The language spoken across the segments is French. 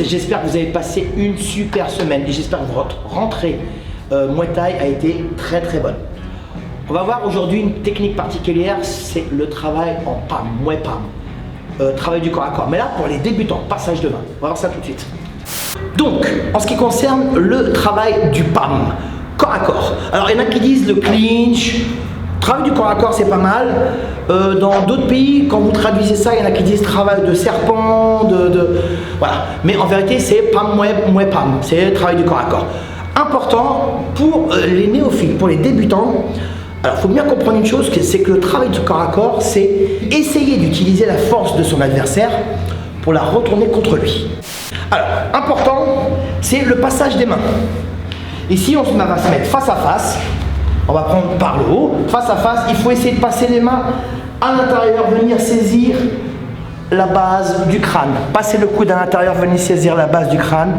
j'espère que vous avez passé une super semaine et j'espère que votre rentrée Muay Thai a été très très bonne. On va voir aujourd'hui une technique particulière, c'est le travail en PAM, Muay PAM, travail du corps à corps. Mais là, pour les débutants, passage de main. On va voir ça tout de suite. Donc, en ce qui concerne le travail du PAM, corps à corps. Alors, il y en a qui disent le clinch, travail du corps à corps, c'est pas mal. Dans d'autres pays, quand vous traduisez ça, il y en a qui disent travail de serpent, voilà. Mais en vérité, c'est PAM, Muay PAM, c'est travail du corps à corps. Important pour les néophytes, pour les débutants. Alors, il faut bien comprendre une chose, c'est que le travail du corps à corps, c'est essayer d'utiliser la force de son adversaire pour la retourner contre lui. Alors, important, c'est le passage des mains. Ici, on va se mettre face à face. On va prendre par le haut, face à face. Il faut essayer de passer les mains à l'intérieur, venir saisir la base du crâne. Passer le coude à l'intérieur, venir saisir la base du crâne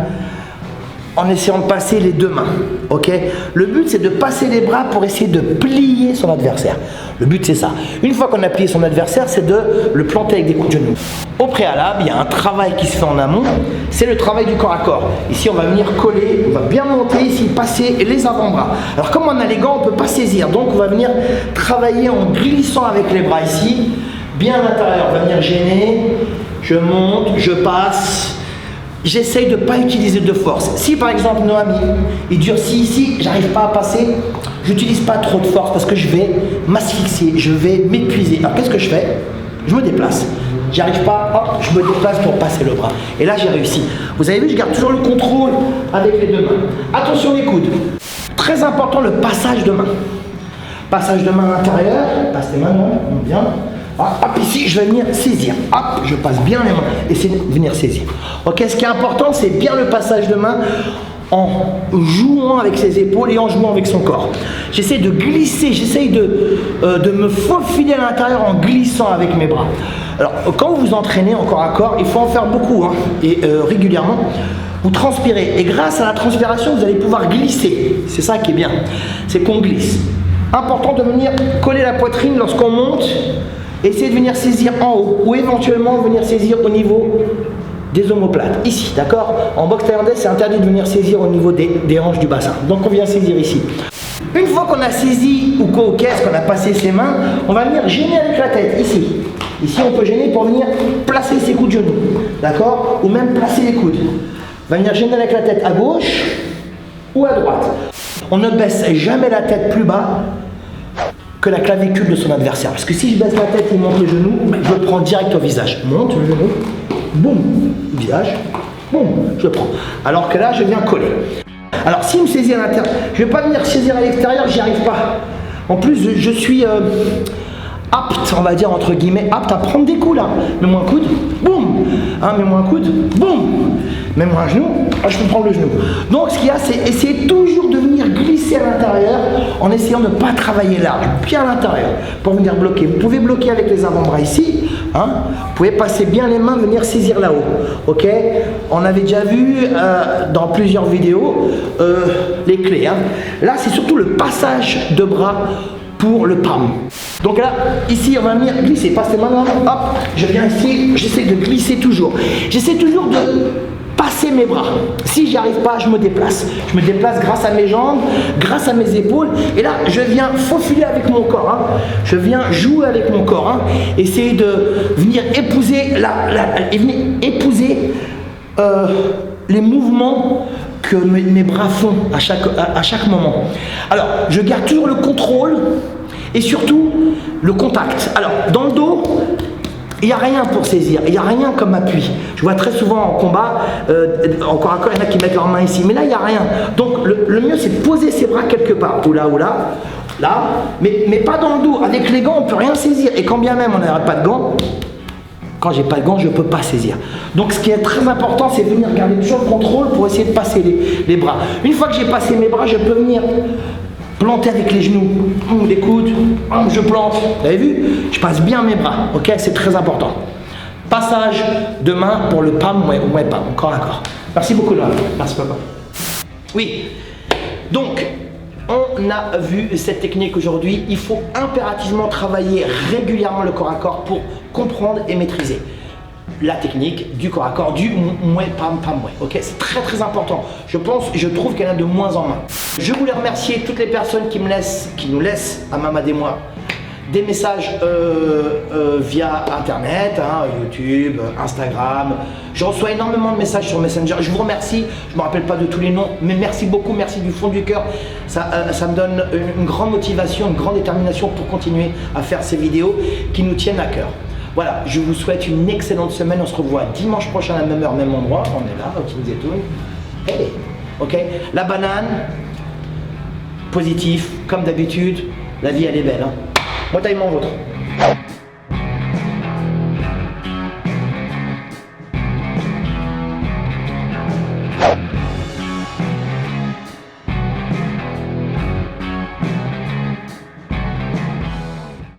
en essayant de passer les deux mains. Ok? Le but, c'est de passer les bras pour essayer de plier son adversaire. Le but, c'est ça. Une fois qu'on a plié son adversaire, c'est de le planter avec des coups de genoux. Au préalable, il y a un travail qui se fait en amont, c'est le travail du corps à corps. Ici, on va venir coller, on va bien monter ici, passer les avant-bras. Alors, comme on a les gants, on ne peut pas saisir. Donc, on va venir travailler en glissant avec les bras ici, bien à l'intérieur. On va venir gêner, je monte, je passe. J'essaye de ne pas utiliser de force. Si par exemple Noami, il durcit ici, j'arrive pas à passer, j'utilise pas trop de force parce que je vais m'asphyxier, je vais m'épuiser. Alors qu'est-ce que je fais? Je me déplace. J'y arrive pas, hop, je me déplace pour passer le bras. Et là j'ai réussi. Vous avez vu, je garde toujours le contrôle avec les deux mains. Attention les coudes. Très important le passage de main. Passage de main à l'intérieur, passe les mains, bien. Hop, ici, je vais venir saisir. Hop, je passe bien les mains. Essayez de venir saisir. Ok, ce qui est important, c'est bien le passage de main en jouant avec ses épaules et en jouant avec son corps. J'essaie de glisser, j'essaie de me faufiler à l'intérieur en glissant avec mes bras. Alors, quand vous vous entraînez en corps à corps, il faut en faire beaucoup et régulièrement. Vous transpirez et grâce à la transpiration, vous allez pouvoir glisser. C'est ça qui est bien, c'est qu'on glisse. Important de venir coller la poitrine lorsqu'on monte. Essayez de venir saisir en haut ou éventuellement venir saisir au niveau des omoplates. Ici, d'accord? En boxe thaïlandaise, c'est interdit de venir saisir au niveau des hanches du bassin. Donc on vient saisir ici. Une fois qu'on a saisi ou qu'est-ce qu'on a passé ses mains, on va venir gêner avec la tête, ici. Ici, on peut gêner pour venir placer ses coudes de genoux, d'accord? Ou même placer les coudes. On va venir gêner avec la tête à gauche ou à droite. On ne baisse jamais la tête plus bas que la clavicule de son adversaire. Parce que si je baisse la tête et monte le genou, je le prends direct au visage. Monte le genou, boum, visage, boum, je le prends. Alors que là, je viens coller. Alors, s'il me saisit à l'intérieur, je ne vais pas venir saisir à l'extérieur, j'y arrive pas. En plus, je suis apte, on va dire entre guillemets, apte à prendre des coups là. Mets-moi un coude, boum, mets-moi un coude, boum, mets-moi un genou, je peux prendre le genou. Donc ce qu'il y a, c'est essayer toujours de venir glisser à l'intérieur en essayant de ne pas travailler large, bien à l'intérieur, pour venir bloquer. Vous pouvez bloquer avec les avant-bras ici, vous pouvez passer bien les mains, venir saisir là-haut, ok? On avait déjà vu dans plusieurs vidéos les clés. Là, c'est surtout le passage de bras pour le PAM. Donc là, ici, on va venir glisser. Passe les mains là, hop, je viens ici, j'essaie de glisser toujours. J'essaie toujours de passer mes bras. Si j'y arrive pas, je me déplace. Je me déplace grâce à mes jambes, grâce à mes épaules. Et là, je viens faufiler avec mon corps. Je viens jouer avec mon corps. Essayer de venir épouser, les mouvements que mes bras font à chaque moment. Alors, je garde toujours le contrôle et surtout le contact. Alors, dans le dos, il n'y a rien pour saisir, il n'y a rien comme appui. Je vois très souvent en combat, en corps à corps, il y en a qui mettent leurs mains ici, mais là, il n'y a rien. Donc, le mieux, c'est de poser ses bras quelque part, ou là, là, mais pas dans le dos. Avec les gants, on ne peut rien saisir. Et quand bien même on n'aurait pas de gants, quand j'ai pas de gants, je ne peux pas saisir. Donc ce qui est très important, c'est de venir garder toujours le contrôle pour essayer de passer les bras. Une fois que j'ai passé mes bras, je peux venir planter avec les genoux, les coudes, je plante. Vous avez vu? Je passe bien mes bras, ok? C'est très important. Passage de main pour le PAM, Muay PAM, corps à corps. Merci beaucoup, Laura. Merci, papa. Oui, donc, on a vu cette technique aujourd'hui. Il faut impérativement travailler régulièrement le corps à corps pour comprendre et maîtriser. la technique du corps à corps, du mouais, pam, pam, mouais. Ok, c'est très très important. Je trouve qu'il y en a de moins en moins. Je voulais remercier toutes les personnes qui nous laissent à Mamad et moi des messages via internet, hein, YouTube, Instagram. Je reçois énormément de messages sur Messenger. Je vous remercie. Je ne me rappelle pas de tous les noms, mais merci beaucoup, merci du fond du cœur. Ça me donne une grande motivation, une grande détermination pour continuer à faire ces vidéos qui nous tiennent à cœur. Voilà, je vous souhaite une excellente semaine. On se revoit dimanche prochain à la même heure, même endroit. On est là, au Team Zetoun. Hey, ok. La banane, positif, comme d'habitude. La vie, elle est belle. Hein. Moi, taille mon vôtre.